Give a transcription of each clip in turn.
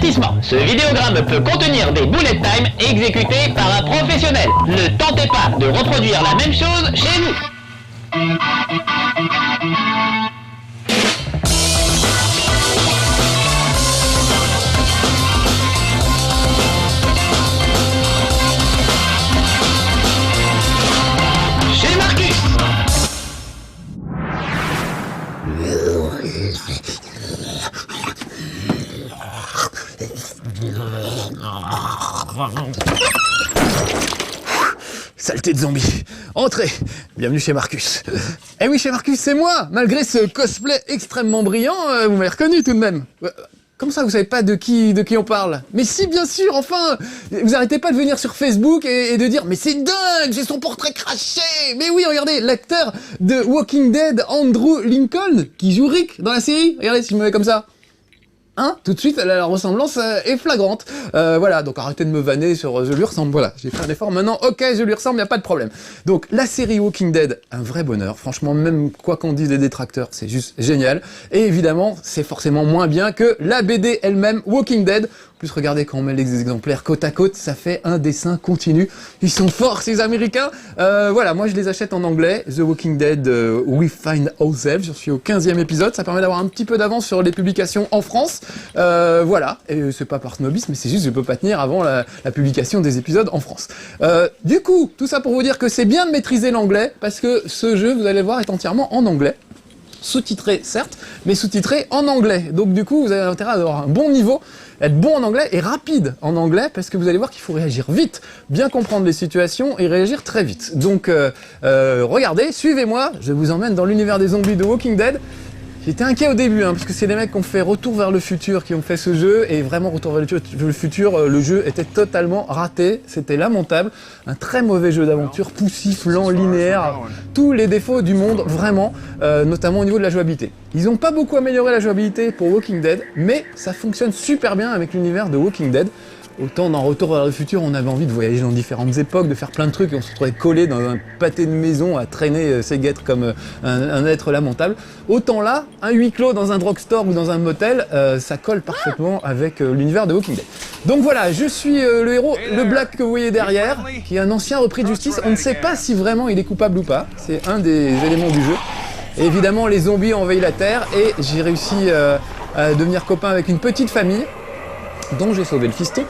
Avertissement, ce vidéogramme peut contenir des bullet time exécutés par un professionnel. Ne tentez pas de reproduire la même chose chez vous. Chez Marcus. Saleté de zombie. Entrez. Bienvenue chez Marcus. Eh oui, chez Marcus, c'est moi. Malgré ce cosplay extrêmement brillant, vous m'avez reconnu tout de même. Comme ça, vous savez pas de qui on parle? Mais si, bien sûr, enfin. Vous arrêtez pas de venir sur Facebook et de dire « Mais c'est dingue, j'ai son portrait craché !» Mais oui, regardez, l'acteur de Walking Dead, Andrew Lincoln, qui joue Rick dans la série. Regardez si je me mets comme ça. Hein? Tout de suite, la ressemblance est flagrante. Voilà, donc arrêtez de me vanner sur je lui ressemble, voilà, j'ai fait un effort maintenant, ok, je lui ressemble, y a pas de problème. Donc, la série Walking Dead, un vrai bonheur, franchement, même quoi qu'en disent les détracteurs, c'est juste génial. Et évidemment, c'est forcément moins bien que la BD elle-même, Walking Dead. En plus, regardez quand on met les exemplaires côte à côte, ça fait un dessin continu. Ils sont forts, ces Américains. Voilà, moi je les achète en anglais. The Walking Dead, We Find Ourselves. Je suis au 15e épisode. Ça permet d'avoir un petit peu d'avance sur les publications en France. Voilà, et c'est pas par snobisme, mais c'est juste que je peux pas tenir avant la publication des épisodes en France. Du coup, tout ça pour vous dire que c'est bien de maîtriser l'anglais, parce que ce jeu, vous allez voir, est entièrement en anglais. Sous-titré, certes, mais sous-titré en anglais. Donc du coup, vous avez intérêt à avoir un bon niveau, être bon en anglais et rapide en anglais, parce que vous allez voir qu'il faut réagir vite, bien comprendre les situations et réagir très vite. Donc regardez, suivez-moi, je vous emmène dans l'univers des zombies de Walking Dead. J'étais inquiet au début, parce que c'est des mecs qui ont fait Retour vers le futur, qui ont fait ce jeu, et vraiment Retour vers le futur, le jeu était totalement raté, c'était lamentable, un très mauvais jeu d'aventure, poussif, lent, linéaire, tous les défauts du monde, vraiment, notamment au niveau de la jouabilité. Ils n'ont pas beaucoup amélioré la jouabilité pour Walking Dead, mais ça fonctionne super bien avec l'univers de Walking Dead. Autant dans Retour vers le futur, on avait envie de voyager dans différentes époques, de faire plein de trucs, et on se retrouvait collé dans un pâté de maison à traîner ses guêtres comme un être lamentable. Autant là, un huis clos dans un drugstore ou dans un motel, ça colle parfaitement avec l'univers de Walking Dead. Donc voilà, je suis le héros, le Black que vous voyez derrière, qui est un ancien repris de justice. On ne sait pas si vraiment il est coupable ou pas, c'est un des éléments du jeu. Et évidemment, les zombies ont envahi la Terre, et j'ai réussi à devenir copain avec une petite famille, dont j'ai sauvé le fiston,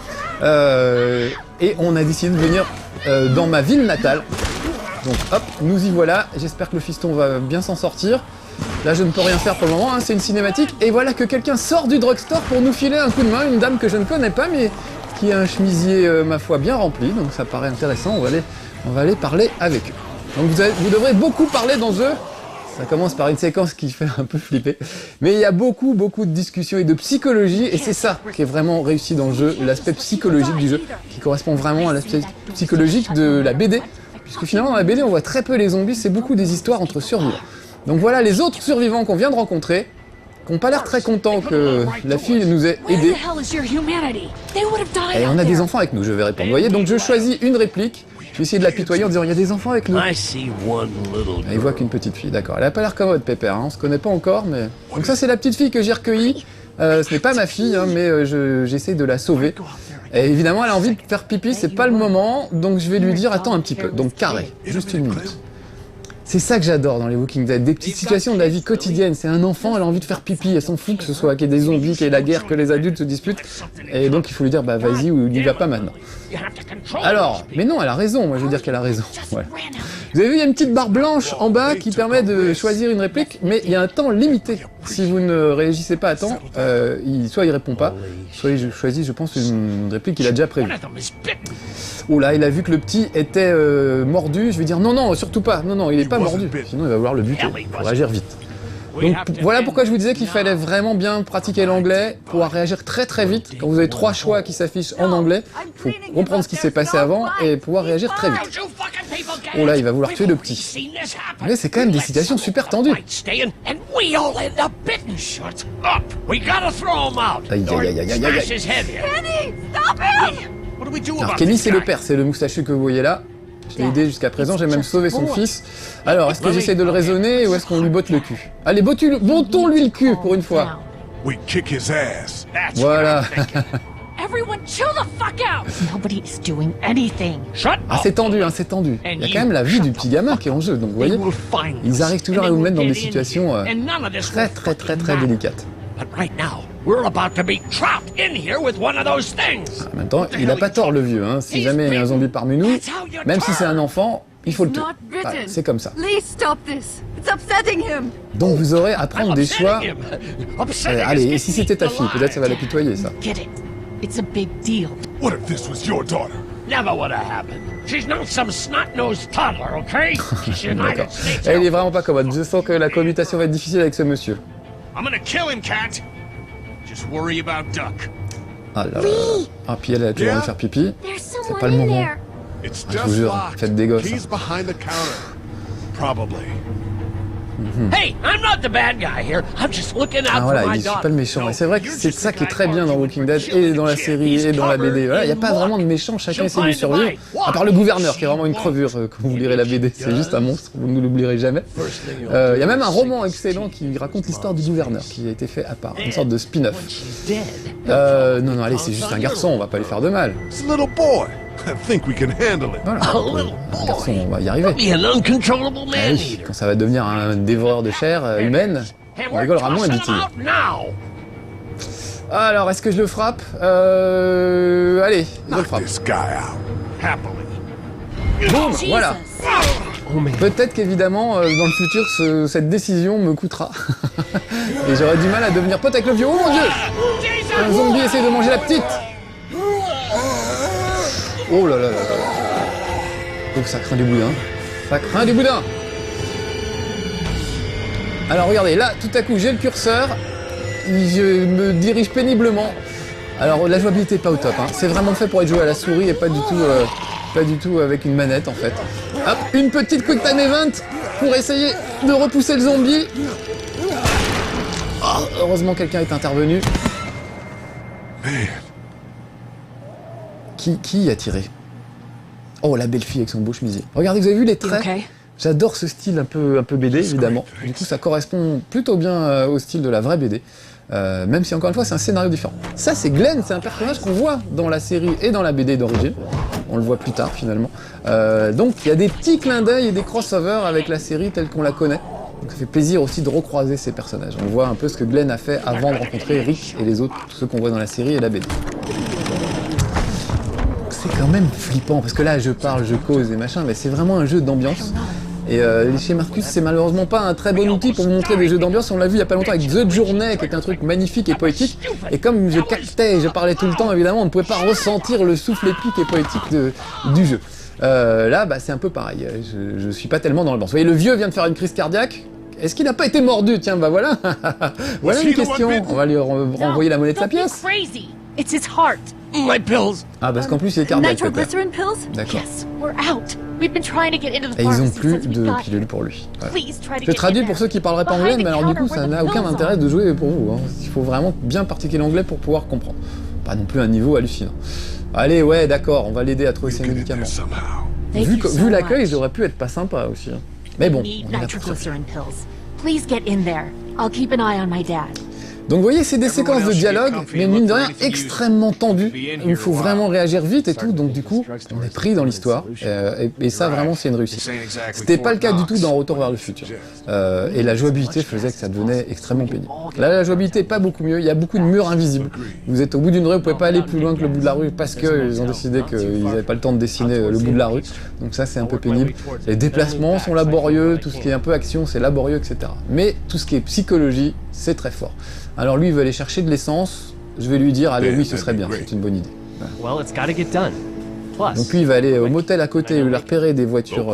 et on a décidé de venir dans ma ville natale. Donc hop, nous y voilà, j'espère que le fiston va bien s'en sortir. Là je ne peux rien faire pour le moment, c'est une cinématique, et voilà que quelqu'un sort du drugstore pour nous filer un coup de main, une dame que je ne connais pas, mais qui a un chemisier, ma foi, bien rempli, donc ça paraît intéressant, on va aller parler avec eux. Donc vous devrez beaucoup parler dans eux. Ça commence par une séquence qui fait un peu flipper. Mais il y a beaucoup de discussions et de psychologie, et c'est ça qui est vraiment réussi dans le jeu, l'aspect psychologique du jeu, qui correspond vraiment à l'aspect psychologique de la BD. Puisque finalement dans la BD on voit très peu les zombies, c'est beaucoup des histoires entre survivants. Donc voilà les autres survivants qu'on vient de rencontrer, qui n'ont pas l'air très contents que la fille nous ait aidés. Et on a des enfants avec nous, je vais répondre. Vous voyez, donc je choisis une réplique. Je vais essayer de l'apitoyer en disant « Il y a des enfants avec nous ». Il voit qu'une petite fille, d'accord. Elle a pas l'air commode, Pépère, on se connaît pas encore, mais... Donc ça, c'est la petite fille que j'ai recueillie. Ce n'est pas ma fille, mais j'essaie de la sauver. Et évidemment, elle a envie de faire pipi, c'est pas le moment, donc je vais lui dire « Attends un petit peu ». Donc carré, juste une minute. C'est ça que j'adore dans les Walking Dead, des petites situations de la vie quotidienne. C'est un enfant, elle a envie de faire pipi, elle s'en fout que ce soit qu'il y ait des zombies, qu'il y ait la guerre, que les adultes se disputent. Et donc il faut lui dire, bah vas-y, ou il n'y va pas maintenant. Alors, mais non, elle a raison, moi je veux dire qu'elle a raison. Ouais. Vous avez vu, il y a une petite barre blanche en bas qui permet de choisir une réplique, mais il y a un temps limité. Si vous ne réagissez pas à temps, soit il répond pas, soit il choisit, je pense, une réplique qu'il a déjà prévue. Oh là, il a vu que le petit était mordu, je vais dire non, surtout pas, non, il est pas mordu, sinon il va vouloir le buter, il faut réagir vite. Donc voilà pourquoi je vous disais qu'il fallait vraiment bien pratiquer l'anglais, pouvoir réagir très vite. Quand vous avez 3 choix qui s'affichent en anglais, il faut comprendre ce qui s'est passé avant et pouvoir réagir très vite. Oh là, il va vouloir tuer le petit. Mais c'est quand même des situations super tendues. Aïe. Alors Kenny, c'est le père, c'est le moustachu que vous voyez là. Je l'ai aidé jusqu'à présent, j'ai même sauvé son fils. Alors, est-ce que j'essaie de le raisonner ou est-ce qu'on lui botte le cul? Allez, bottons-lui le cul pour une fois. we'd kick his ass. That's Voilà. what I'm thinking. Everyone chill the fuck out! Nobody is doing anything. Shut Ah, up. c'est tendu, hein, c'est tendu. Il y a quand même la vie du petit gamin qui est en jeu, donc vous They voyez, will find ils us, arrivent toujours and à they nous mettre dans will des get in situations here, and none of this très will très très fucking très matter. délicates. But right now, we're about to be trapped in here with one of those things. En même temps, il a pas tort le vieux, hein. Si jamais il y a un zombie parmi nous, même si c'est un enfant, il faut le tuer. Not bitten. Voilà, c'est comme ça. Please stop this. It's upsetting him. Donc vous aurez à prendre des choix. Upsetting him. Upsetting us Allez, et keeps si c'était ta him fille, peut-être ça va alive. l'apitoyer ça. Get it. It's a big deal. What if this was your daughter? Never would have happened. She's not some snot-nosed toddler, okay? She's United D'accord. States. Et il est vraiment pas commode. Je sens que la cohabitation va être difficile avec ce monsieur. I'm gonna kill him, Cat. Just worry about Duck. Ah là là. Ah, puis elle a toujours envie de faire pipi. There's C'est someone pas le in moment. there. It's Ah, je vous just jure, locked. faites des gosses, He's behind the counter. Probably. Hey, I'm not the bad guy here. I'm just looking out Ah for voilà, my il suis daughter. pas le méchant. Et c'est vrai que c'est ça qui est très bien dans Walking Dead et dans la série et dans la BD. Voilà, il n'y a pas vraiment de méchant, chacun essaie de survivre. À part le gouverneur qui est vraiment une crevure quand vous lirez la BD. C'est juste un monstre, vous ne l'oublierez jamais. Il y a même un roman excellent qui raconte l'histoire du gouverneur qui a été fait à part, une sorte de spin-off. She's dead. Non, allez, c'est juste un garçon, on va pas lui faire de mal. It's a little boy. I think we can handle it. Voilà, A little un garçon, boy. on va y arriver. Be an uncontrollable Ah man oui, eater. quand ça va devenir un dévoreur de chair humaine, And on we're rigolera moins, tossing dit-il. him out now. Alors, est-ce que je le frappe Allez, je le Knock frappe. this guy out. Happily. Boum, Jesus. voilà. Oh man. Peut-être qu'évidemment, dans le futur, cette décision me coûtera. Et j'aurai du mal à devenir pote avec le vieux. Oh mon dieu! Un zombie essaie de manger la petite! Oh là là là là. Oh, ça craint du boudin. Ça craint du boudin! Alors regardez, là, tout à coup, j'ai le curseur. Je me dirige péniblement. Alors la jouabilité est pas au top, hein. C'est vraiment fait pour être joué à la souris et pas du tout avec une manette en fait. Hop, une petite quick time event pour essayer de repousser le zombie. Oh, heureusement quelqu'un est intervenu. Man, Qui a tiré? Oh, la belle fille avec son beau chemisier. Regardez, vous avez vu les You traits? okay? J'adore ce style un peu BD, évidemment. Du coup, ça correspond plutôt bien au style de la vraie BD. Même si, encore une fois, c'est un scénario différent. Ça, c'est Glenn, c'est un personnage qu'on voit dans la série et dans la BD d'origine. On le voit plus tard, finalement. Donc, il y a des petits clins d'œil et des crossovers avec la série telle qu'on la connaît. Donc, ça fait plaisir aussi de recroiser ces personnages. On voit un peu ce que Glenn a fait avant de rencontrer Rick et les autres, tous ceux qu'on voit dans la série et la BD. C'est quand même flippant, parce que là, je parle, je cause et machin, mais c'est vraiment un jeu d'ambiance. Et chez Marcus, c'est malheureusement pas un très bon outil pour vous montrer des jeux d'ambiance. On l'a vu il y a pas longtemps avec The Journey, qui est un truc magnifique et poétique. Et comme je captais et je parlais tout le temps, évidemment, on ne pouvait pas ressentir le souffle épique et poétique du jeu. Là, bah, c'est un peu pareil. Je suis pas tellement dans l'ambiance. Vous voyez, le vieux vient de faire une crise cardiaque. Est-ce qu'il n'a pas été mordu? Tiens, bah voilà. Voilà une question. On va lui renvoyer la monnaie de sa Don't be pièce. crazy. It's his heart. My pills. Ah, parce qu'en plus, il est cardiaque, peut-être. Nitroglycerin pills? D'accord. Yes, we're out. We've been trying to get into the Et ils ont pharmacy plus since we de got pilules here. pour lui. Ouais. Please try to Je get traduis in pour there. ceux qui parleraient pas anglais, mais alors du coup, ça n'a aucun intérêt de jouer pour vous. Hein. Il faut vraiment bien pratiquer l'anglais pour pouvoir comprendre. Pas non plus un niveau hallucinant. Allez, ouais, d'accord, on va l'aider à trouver we ses get in médicaments. there somehow. Thank Vu, you so vu l'accueil, much. ils auraient pu être pas sympas aussi. Hein. Mais bon, Need on est là pour ça. nitroglycerin pills. Please get in there. I'll keep an eye on my dad. Donc vous voyez, c'est des séquences de dialogue, mais mine de rien, extrêmement tendues. Il faut vraiment réagir vite et tout, donc du coup, on est pris dans l'histoire. Et ça, vraiment, c'est une réussite. C'était pas le cas du tout dans Retour vers le futur. Et la jouabilité faisait que ça devenait extrêmement pénible. Là, la jouabilité est pas beaucoup mieux, il y a beaucoup de murs invisibles. Vous êtes au bout d'une rue, vous pouvez pas aller plus loin que le bout de la rue parce qu'ils ont décidé qu'ils n'avaient pas le temps de dessiner le bout de la rue. Donc ça, c'est un peu pénible. Les déplacements sont laborieux, tout ce qui est un peu action, c'est laborieux, etc. Mais tout ce qui est psychologie, c'est très fort. Alors lui, il veut aller chercher de l'essence. Je vais lui dire, allez, oui, ce serait bien, c'est une bonne idée. Well, it's gotta get done. Plus, Donc lui, il va aller au motel à côté, il va repérer des voitures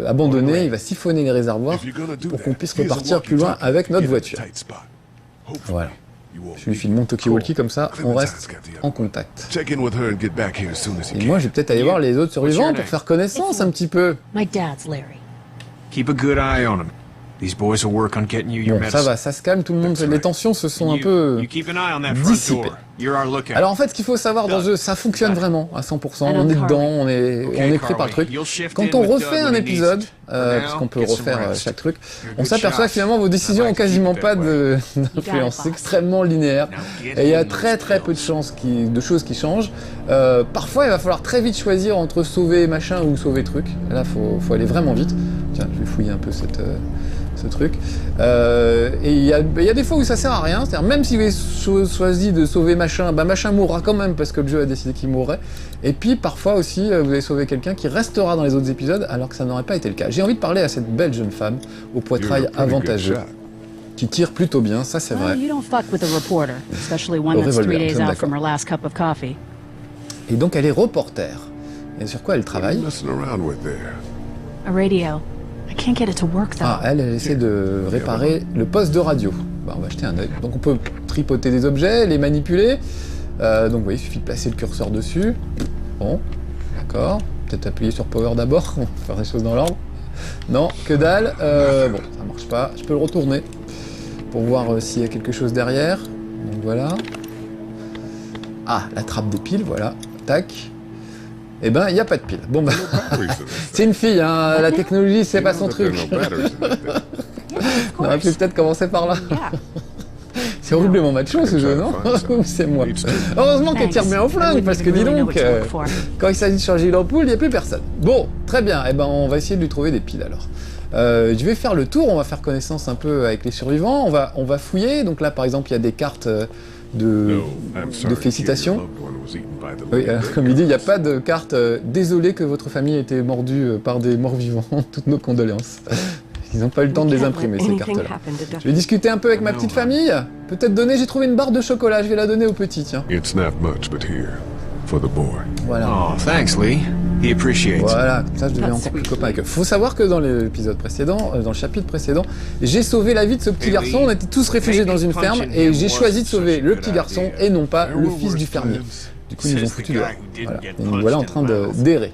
abandonnées, il va siphonner les réservoirs If you're gonna do pour that, qu'on puisse here's a repartir plus loin walkie-talkie. avec notre Get in a voiture. tight spot. Hopefully, Voilà. you won't Je lui file mon talkie-walkie comme ça, on Clementine's reste got the other en one. contact. Check in with her and get back here as soon as you Et can. moi, je vais peut-être aller voir les autres survivants pour faire connaissance un petit peu. My dad's Larry. Keep a good eye on him. These boys will work on getting you your Bon, ça medicine. va, ça se calme, tout le monde. Les tensions se sont un You peu keep an eye on that front dissipées. door. You're our lookout. Alors en fait, ce qu'il faut savoir dans ce jeu, ça fonctionne vraiment à 100%. On est dedans, on est pris par le truc. Quand on refait un épisode, puisqu'on peut refaire chaque truc, on s'aperçoit que finalement vos décisions n'ont quasiment pas d'influence. C'est extrêmement linéaire et il y a très peu de choses qui changent. Parfois, il va falloir très vite choisir entre sauver machin ou sauver truc. Là, faut aller vraiment vite. Tiens, je vais fouiller un peu ce truc. Et il y a des fois où ça sert à rien, c'est-à-dire même si vous avez choisi de sauver machin, bah machin mourra quand même parce que le jeu a décidé qu'il mourrait. Et puis parfois aussi, vous allez sauver quelqu'un qui restera dans les autres épisodes alors que ça n'aurait pas été le cas. J'ai envie de parler à cette belle jeune femme au poitrail avantageux, qui tire plutôt bien, ça c'est vrai. You don't fuck with a reporter, especially one that's 3 days out from her last cup of coffee. Et donc elle est reporter. Et sur quoi elle travaille? Messing around with there. A radio. I can't get it to work though. Ah, elle essaie de réparer le poste de radio. Bah, on va jeter un œil. Donc on peut tripoter des objets, les manipuler. Donc vous voyez, il suffit de placer le curseur dessus. Bon, d'accord. Peut-être appuyer sur Power d'abord, on va faire des choses dans l'ordre. Non, que dalle. Bon, ça marche pas. Je peux le retourner pour voir s'il y a quelque chose derrière. Donc voilà. Ah, la trappe des piles, voilà. Tac. Eh ben, il n'y a pas de pile. Bon, bah, c'est une fille, hein. La technologie, c'est pas son truc. On aurait pu peut-être commencer par là. C'est horriblement macho ce jeu, non? Ou c'est moi? Heureusement qu'elle tire bien au flingue, parce que dis donc, quand il s'agit de changer l'ampoule, il n'y a plus personne. Bon, très bien, eh ben, on va essayer de lui trouver des piles alors. Je vais faire le tour, on va faire connaissance un peu avec les survivants, on va fouiller. Donc là, par exemple, il y a des cartes de félicitations. Oui, comme il dit, il n'y a pas de carte désolé que votre famille ait été mordue par des morts-vivants, toutes nos condoléances. Ils n'ont pas eu le temps de les imprimer, ces cartes-là. Je vais discuter un peu avec ma petite famille. Peut-être donner, j'ai trouvé une barre de chocolat, je vais la donner au petit, tiens. It's not much, but here, for the boy. Voilà. Oh, thanks, Lee. He appreciates it. Voilà, comme ça je deviens encore plus copain avec eux. Faut savoir que dans l'épisode précédent, dans le chapitre précédent, j'ai sauvé la vie de ce petit garçon, on était tous réfugiés dans une ferme, et j'ai choisi de sauver le petit garçon et non pas le fils du fermier. Du coup, ils nous ont foutu dehors. Voilà. Et nous voilà en train d'errer.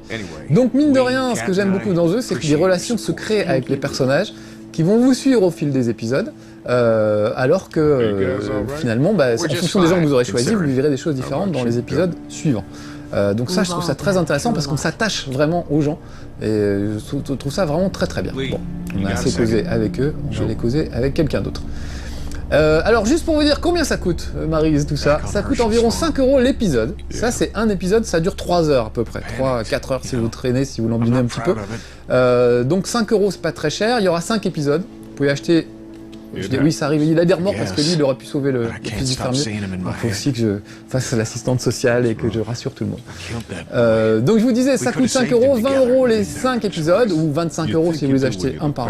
Donc, mine de rien, ce que j'aime beaucoup dans le jeu, c'est que des relations se créent avec les personnages qui vont vous suivre au fil des épisodes, alors que finalement, bah, en fonction des gens que vous aurez choisis, vous verrez des choses différentes dans les épisodes suivants. Donc ça, je trouve ça très intéressant parce qu'on s'attache vraiment aux gens et je trouve ça vraiment très bien. Bon, on a assez causé avec eux, on va les causer avec quelqu'un d'autre. Alors juste pour vous dire combien ça coûte, Maryse, tout ça, ça coûte environ 5 € l'épisode. Ça c'est un épisode, ça dure 3 heures à peu près, 3-4 heures si vous traînez, si vous l'embinez un petit peu. Donc 5 € c'est pas très cher, il y aura 5 épisodes, vous pouvez acheter... Je dis oui, ça arrive, il a des remords parce que lui, il aurait pu sauver le fils du fermier. Il faut aussi que je fasse l'assistante sociale et que je rassure tout le monde. Donc je vous disais, ça coûte 5 €, 20 € les 5 épisodes, ou 25 € si vous les achetez un par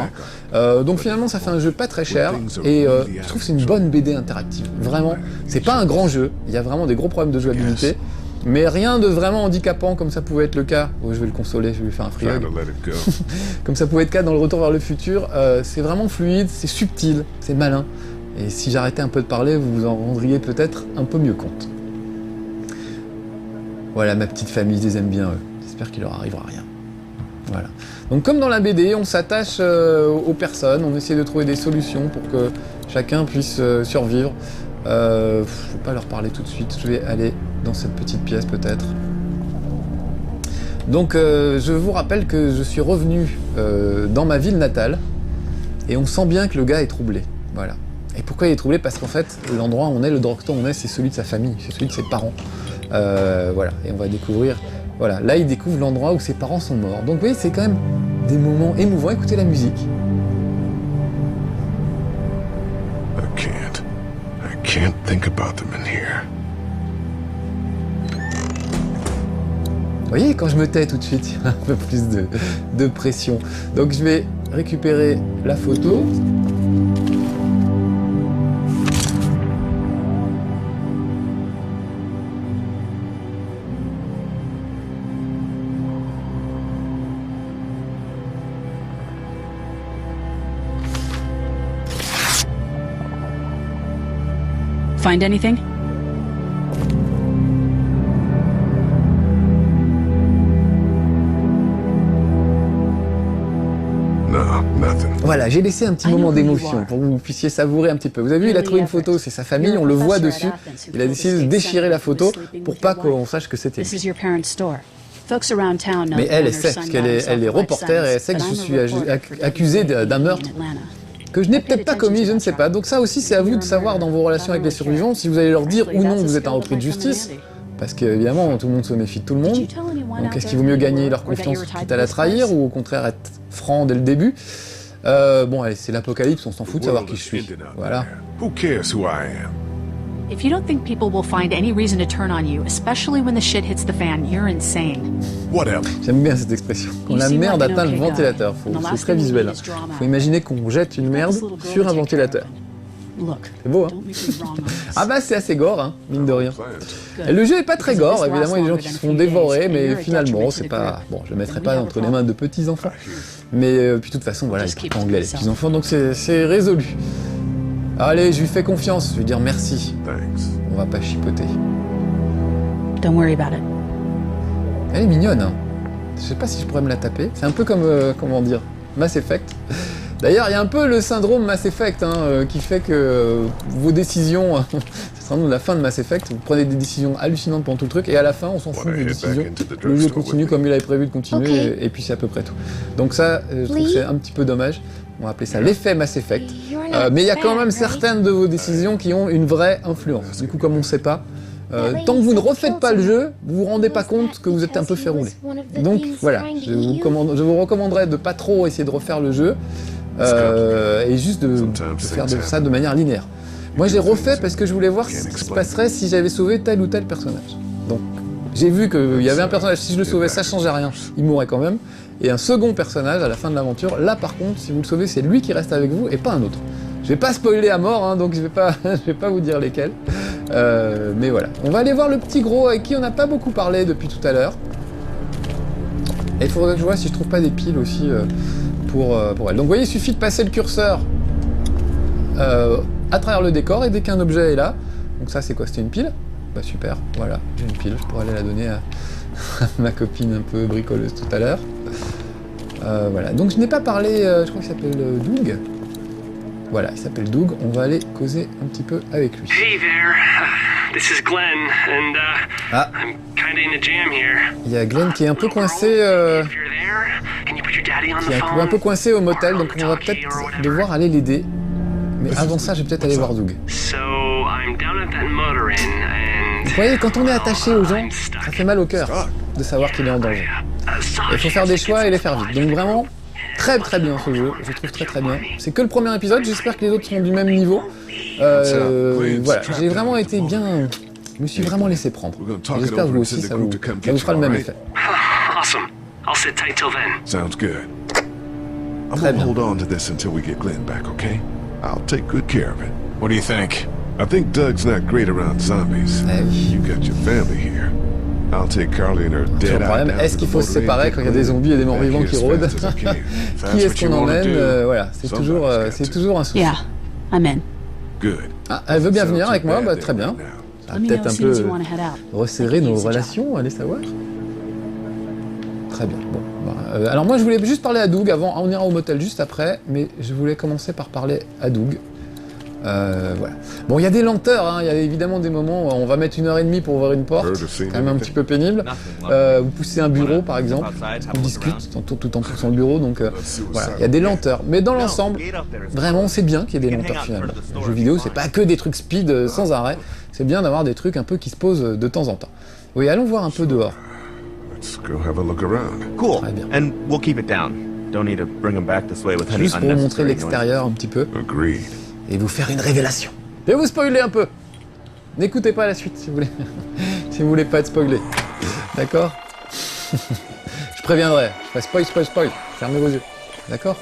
un. Donc finalement, ça fait un jeu pas très cher, et je trouve que c'est une bonne BD interactive. Vraiment, c'est pas un grand jeu, il y a vraiment des gros problèmes de jouabilité, mais rien de vraiment handicapant comme ça pouvait être le cas. Oh, je vais le consoler, je vais lui faire un free hug. Comme ça pouvait être le cas dans le Retour vers le futur. C'est vraiment fluide, c'est subtil, c'est malin. Et si j'arrêtais un peu de parler, vous vous en rendriez peut-être un peu mieux compte. Voilà, ma petite famille, je les aime bien eux. J'espère qu'il leur arrivera rien. Voilà. Donc comme dans la BD, on s'attache aux personnes, on essaie de trouver des solutions pour que chacun puisse survivre. Je ne vais pas leur parler tout de suite, je vais aller dans cette petite pièce peut-être. Donc je vous rappelle que je suis revenu dans ma ville natale et on sent bien que le gars est troublé. Voilà. Et pourquoi il est troublé? Parce qu'en fait, l'endroit où on est, le Droghton où on est, c'est celui de sa famille, c'est celui de ses parents. Voilà. Et on va découvrir... Voilà, là il découvre l'endroit où ses parents sont morts. Donc vous voyez, c'est quand même des moments émouvants. Écoutez la musique. I can't think about them in here. Vous voyez, quand je me tais tout de suite, il y a un peu plus de pression. Donc je vais récupérer la photo. Find anything? No, nothing. Voilà, j'ai laissé un petit moment d'émotion pour que vous puissiez savourer un petit peu. Vous avez vu, il a trouvé une photo, c'est sa famille, on le voit dessus. Il a décidé de déchirer la photo pour pas qu'on sache que c'était lui. Mais elle sait, parce qu'elle est reporter et elle sait que je suis accusé d'un meurtre que je n'ai peut-être pas commis, je ne sais pas. Donc ça aussi, c'est à vous de savoir dans vos relations avec les survivants, si vous allez leur dire ou non que vous êtes un repris de justice. Parce qu'évidemment, tout le monde se méfie de tout le monde. Donc est-ce qu'il vaut mieux gagner leur confiance quitte à la trahir ou au contraire être franc dès le début? Bon, allez, c'est l'apocalypse, on s'en fout de savoir qui je suis. Voilà. Who cares who I am? If you don't think people will find any reason to turn on you, especially when the shit hits the fan, you're insane. Whatever. J'aime bien cette expression. Quand la merde atteint le ventilateur, c'est très visuel. Faut imaginer qu'on jette une merde sur un ventilateur. C'est beau, hein? Ah bah c'est assez gore, hein, mine de rien. Et le jeu est pas très gore, évidemment il y a des gens qui se font dévorer, mais finalement c'est pas... Bon, je le mettrai pas entre les mains de petits enfants. Mais puis de toute façon, voilà, ils parlent pas anglais les petits enfants, donc c'est résolu. Allez, je lui fais confiance, je vais dire merci. On va pas chipoter. Don't worry about it. Elle est mignonne, hein. Je sais pas si je pourrais me la taper. C'est un peu comme, comment dire, Mass Effect. D'ailleurs, il y a un peu le syndrome Mass Effect, hein, qui fait que vos décisions, c'est vraiment la fin de Mass Effect, vous prenez des décisions hallucinantes pendant tout le truc, et à la fin, on s'en fout des décisions. Le jeu continue comme il avait prévu de continuer, et puis c'est à peu près tout. Donc ça, je trouve que c'est un petit peu dommage. On va appeler ça l'effet Mass Effect. Mais il y a quand même certaines de vos décisions qui ont une vraie influence. Du coup, comme on ne sait pas, tant que vous ne refaites pas le jeu, vous vous rendez pas compte que vous êtes un peu fait rouler. Donc voilà, je vous recommanderais de pas trop essayer de refaire le jeu, et juste de faire ça de manière linéaire. Moi je l'ai refait parce que je voulais voir ce qui se passerait si j'avais sauvé tel ou tel personnage. Donc j'ai vu qu'il y avait un personnage, si je le sauvais ça changeait rien, il mourrait quand même. Et un second personnage à la fin de l'aventure, là par contre, si vous le sauvez, c'est lui qui reste avec vous et pas un autre. Je vais pas spoiler à mort, hein, donc je vais pas vous dire lesquels. Mais voilà. On va aller voir le petit gros avec qui on n'a pas beaucoup parlé depuis tout à l'heure. Et il faudrait que je vois si je trouve pas des piles aussi pour elle. Donc vous voyez, il suffit de passer le curseur à travers le décor et dès qu'un objet est là, donc ça c'est quoi? C'était une pile? Bah super, voilà, j'ai une pile, je pourrais aller la donner à ma copine un peu bricoleuse tout à l'heure. Voilà, donc je n'ai pas parlé, je crois qu'il s'appelle Doug. Voilà, il s'appelle Doug, on va aller causer un petit peu avec lui. Hey there, this is Glenn, and I'm kinda in a jam here. Il y a Glenn qui est un peu coincé, un peu coincé au motel, donc on va peut-être devoir aller l'aider. Mais avant ça, je vais peut-être aller voir Doug. Vous voyez, quand on est attaché aux gens, ça fait mal au cœur de savoir qu'il est en danger. Il faut faire des choix et les faire vite. Donc vraiment, très très bien ce jeu, je trouve très très bien. C'est que le premier épisode, j'espère que les autres seront du même niveau. Voilà, j'ai vraiment été bien... Je me suis vraiment laissé prendre. J'espère que vous aussi, ça vous fera le même effet. Awesome. I'll sit tight till then. Sounds good. I'm gonna hold on to this until we get Glenn back, okay? I'll take good care of it. What do you think? I think Doug's not great around zombies. You got your family here. I'll take Carly and her dead eye down. Est-ce qu'il faut se séparer quand il y a des zombies et des morts vivants qui rôdent? Qui est-ce qu'on emmène? Voilà, c'est toujours un souci. Yeah, I'm in. Good. Ah, elle veut bien venir avec moi, bah très bien. Ça va peut-être un peu resserrer nos relations, allez savoir. Très bien. Bon, bah, alors moi je voulais juste parler à Doug avant, on ira au motel juste après, mais je voulais commencer par parler à Doug. Voilà. Bon, il y a des lenteurs, hein. Il y a évidemment des moments où on va mettre 1h30 pour ouvrir une porte, c'est quand même un petit peu pénible. Vous poussez un bureau par exemple, on discute tout en poussant le bureau, donc voilà, il y a des lenteurs. Mais dans l'ensemble, vraiment c'est bien qu'il y ait des lenteurs finalement. Les jeux vidéo, c'est pas que des trucs speed sans arrêt, c'est bien d'avoir des trucs un peu qui se posent de temps en temps. Oui, allons voir un peu dehors. Cool. And we'll keep it down. Don't need to bring him back this way with any juste pour vous montrer l'extérieur un petit peu. Et vous faire une révélation. Je vais vous spoiler un peu. N'écoutez pas la suite si vous voulez. Si vous voulez pas être spoilé. D'accord? Je préviendrai. Je ferai spoil. Fermez vos yeux. D'accord?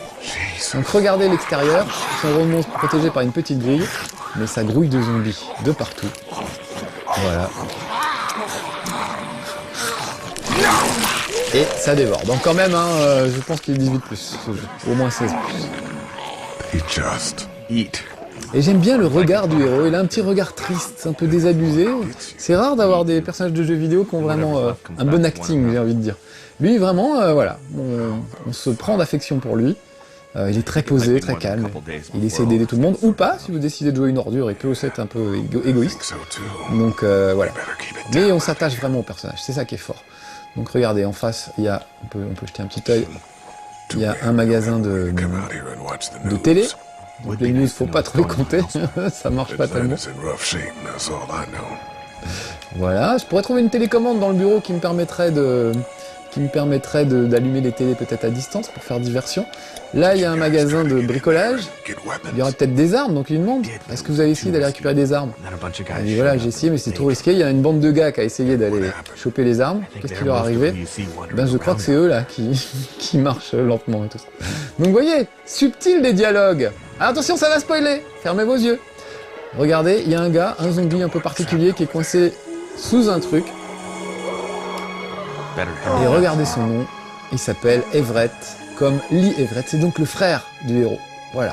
Donc regardez l'extérieur. Ils sont vraiment protégés par une petite grille. Mais ça grouille de zombies de partout. Voilà. Et ça dévore. Donc quand même, hein, je pense qu'il est 18+, ce jeu. Au moins 16+. Et j'aime bien le regard du héros, il a un petit regard triste, un peu désabusé. C'est rare d'avoir des personnages de jeux vidéo qui ont vraiment un bon acting, j'ai envie de dire. Lui, vraiment, voilà, on se prend d'affection pour lui. Il est très posé, très calme. Il essaie d'aider tout le monde, ou pas, si vous décidez de jouer une ordure, il peut aussi être un peu égoïste. Donc voilà. Mais on s'attache vraiment au personnage, c'est ça qui est fort. Donc regardez, en face, il y a, on peut jeter un petit œil, il y a un magasin de télé. Donc les news, faut pas trop les compter, ça marche pas tellement. Voilà, je pourrais trouver une télécommande dans le bureau qui me permettrait d'allumer les télés peut-être à distance pour faire diversion. Là, il y a un magasin de bricolage. Il y aura peut-être des armes, donc il lui demande « Est-ce que vous avez essayé d'aller récupérer des armes ?» Il dit « Voilà, j'ai essayé, mais c'est trop risqué. » Il y a une bande de gars qui a essayé d'aller choper les armes. Qu'est-ce qui leur est arrivé? Ben, je crois que c'est eux, là, qui marchent lentement et tout ça. Donc, vous voyez, subtil des dialogues. Alors, attention, ça va spoiler. Fermez vos yeux. Regardez, il y a un gars, un zombie un peu particulier qui est coincé sous un truc. Et regardez son nom, il s'appelle Everett, comme Lee Everett, c'est donc le frère du héros. Voilà.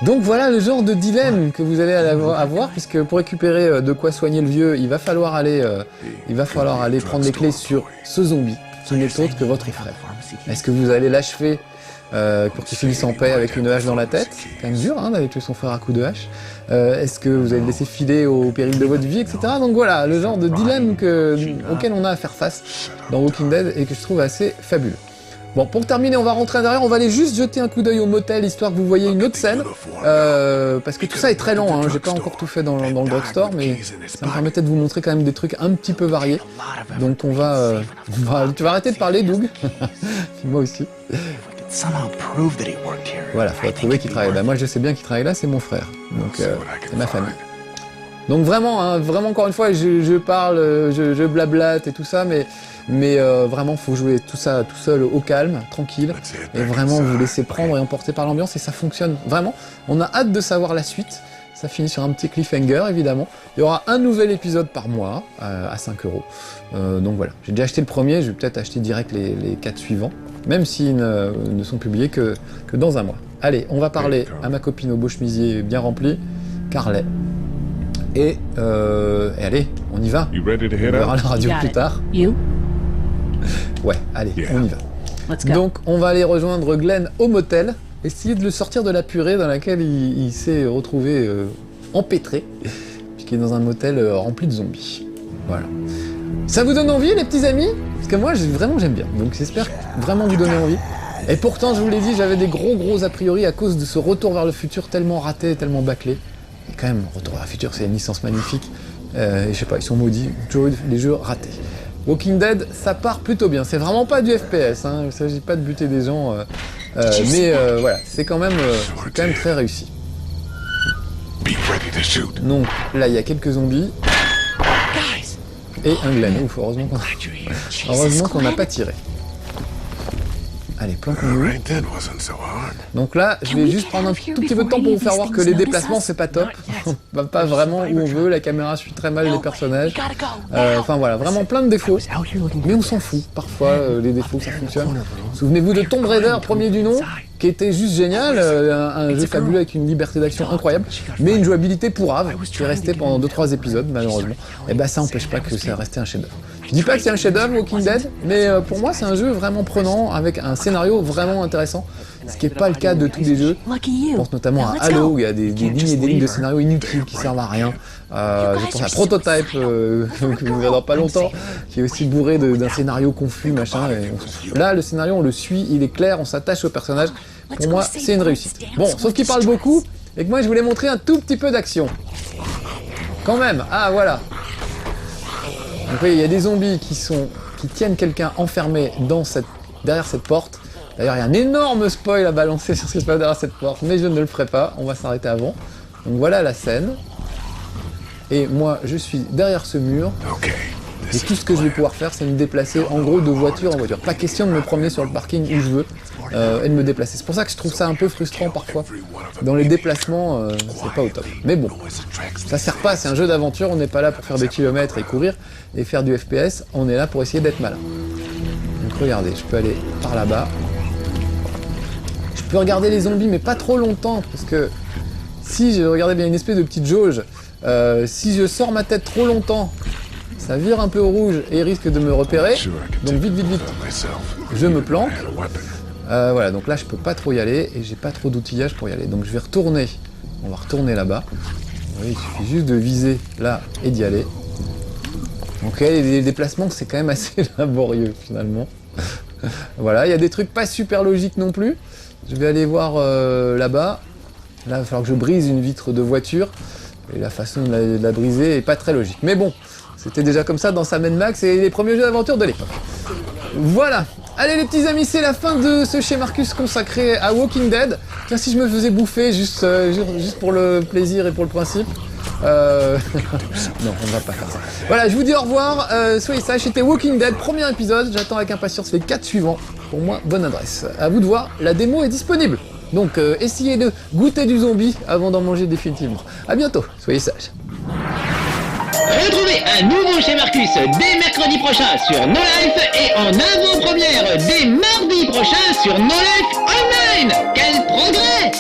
Donc voilà le genre de dilemme que vous allez avoir, puisque pour récupérer de quoi soigner le vieux, il va falloir aller prendre les clés sur ce zombie, qui n'est autre que votre frère. Est-ce que vous allez l'achever pour qu'il finisse en paix avec une hache dans la tête? C'est quand même dur hein, d'aller tuer son frère à coups de hache. Est-ce que vous allez le laisser filer au péril de votre vie, etc. Donc voilà, le genre de dilemme auquel on a à faire face dans Walking Dead et que je trouve assez fabuleux. Bon, pour terminer, on va rentrer à l'intérieur, on va aller juste jeter un coup d'œil au motel, histoire que vous voyez une autre scène, parce que tout ça est très lent, hein. J'ai pas encore tout fait dans le drugstore, mais ça me permettait de vous montrer quand même des trucs un petit peu variés. Donc on va... Tu vas arrêter de parler, Doug. Moi aussi. Voilà, faut prouver qu'il travaille là. Moi je sais bien qu'il travaille là, c'est mon frère, donc c'est ma famille. Donc vraiment, hein, vraiment encore une fois, je parle, je blablate et tout ça, mais vraiment faut jouer tout ça tout seul, au calme, tranquille, et vraiment vous laisser prendre et emporter par l'ambiance, et ça fonctionne vraiment. On a hâte de savoir la suite. Ça finit sur un petit cliffhanger, évidemment. Il y aura un nouvel épisode par mois, à 5 €. Donc voilà, j'ai déjà acheté le premier, je vais peut-être acheter direct les 4 suivants, même s'ils ne sont publiés que dans un mois. Allez, on va parler à ma copine au beau chemisier bien rempli, Carlet. Et allez, on y va. On verra la radio plus tard. Ouais, allez, on y va. Donc, on va aller rejoindre Glenn au motel, essayer de le sortir de la purée dans laquelle il s'est retrouvé empêtré, puisqu'il est dans un motel rempli de zombies. Voilà. Ça vous donne envie, les petits amis? Parce que moi, vraiment, j'aime bien. Donc, j'espère vraiment vous donner envie. Et pourtant, je vous l'ai dit, j'avais des gros a priori à cause de ce retour vers le futur tellement raté, tellement bâclé. Et quand même, Retour vers le futur, c'est une licence magnifique. Et je sais pas, ils sont maudits. Toujours eu les jeux ratés. Walking Dead, ça part plutôt bien. C'est vraiment pas du FPS, hein. Il s'agit pas de buter des gens. Mais voilà, c'est quand même très réussi. Donc là, il y a quelques zombies. Et un Glenn. Ouf, heureusement qu'on n'a pas tiré. Allez, planquons-nous. Donc là, je vais juste prendre un tout petit peu de temps pour vous faire voir que les déplacements, c'est pas top. On va pas vraiment où on veut, la caméra suit très mal les personnages. Enfin voilà, vraiment plein de défauts. Mais on s'en fout, parfois, les défauts, ça fonctionne. Souvenez-vous de Tomb Raider, premier du nom, qui était juste génial, un jeu fabuleux avec une liberté d'action incroyable, mais une jouabilité pourrave, qui est restée pendant 2-3 épisodes, malheureusement. Et bah ça n'empêche pas que ça resté un chef-d'œuvre. Je dis pas que c'est un chef-d'œuvre, Walking Dead, mais pour moi c'est un jeu vraiment prenant, avec un scénario vraiment intéressant, ce qui n'est pas le cas de tous les jeux. Je pense notamment à Halo, où il y a des lignes et des lignes de scénario inutiles qui servent à rien. Je pense à Prototype, que vous verrez dans pas longtemps, qui est aussi bourré d'un scénario confus, machin. Et là, le scénario, on le suit, il est clair, on s'attache au personnage. Pour moi, c'est une réussite. Bon, sauf qu'il parle beaucoup, et que moi, je voulais montrer un tout petit peu d'action. Quand même, ah voilà. Donc, vous voyez, il y a des zombies qui tiennent quelqu'un enfermé derrière cette porte. D'ailleurs, il y a un énorme spoil à balancer sur ce qui se passe derrière cette porte, mais je ne le ferai pas, on va s'arrêter avant. Donc voilà la scène. Et moi, je suis derrière ce mur. Et tout ce que je vais pouvoir faire, c'est me déplacer en gros de voiture en voiture. Pas question de me promener sur le parking où je veux et de me déplacer. C'est pour ça que je trouve ça un peu frustrant parfois. Dans les déplacements, c'est pas au top. Mais bon, ça sert pas, c'est un jeu d'aventure, on n'est pas là pour faire des kilomètres et courir et faire du FPS, on est là pour essayer d'être malin. Donc regardez, je peux aller par là-bas. Je peux regarder les zombies, mais pas trop longtemps, parce que si je regardais bien une espèce de petite jauge, si je sors ma tête trop longtemps, ça vire un peu au rouge et risque de me repérer, donc vite, je me planque. Voilà, donc là je peux pas trop y aller et j'ai pas trop d'outillage pour y aller. Donc je vais retourner, on va retourner là-bas. Oui, il suffit juste de viser là et d'y aller. Donc les déplacements c'est quand même assez laborieux finalement. Voilà, il y a des trucs pas super logiques non plus. Je vais aller voir là-bas. Là, il va falloir que je brise une vitre de voiture. Et la façon de la briser est pas très logique. Mais bon, c'était déjà comme ça dans Sam & Max et les premiers jeux d'aventure de l'époque. Voilà. Allez les petits amis, c'est la fin de ce Chez Marcus consacré à Walking Dead. Tiens, si je me faisais bouffer juste pour le plaisir et pour le principe. Non, on va pas faire ça. Voilà, je vous dis au revoir. Soyez sages, c'était Walking Dead, premier épisode. J'attends avec impatience les 4 suivants. Pour moi, bonne adresse. À vous de voir, la démo est disponible. Donc, essayez de goûter du zombie avant d'en manger définitivement. A bientôt, soyez sages. Retrouvez un nouveau Chez Marcus dès mercredi prochain sur No Life et en avant-première dès mardi prochain sur No Life Online. Quel progrès!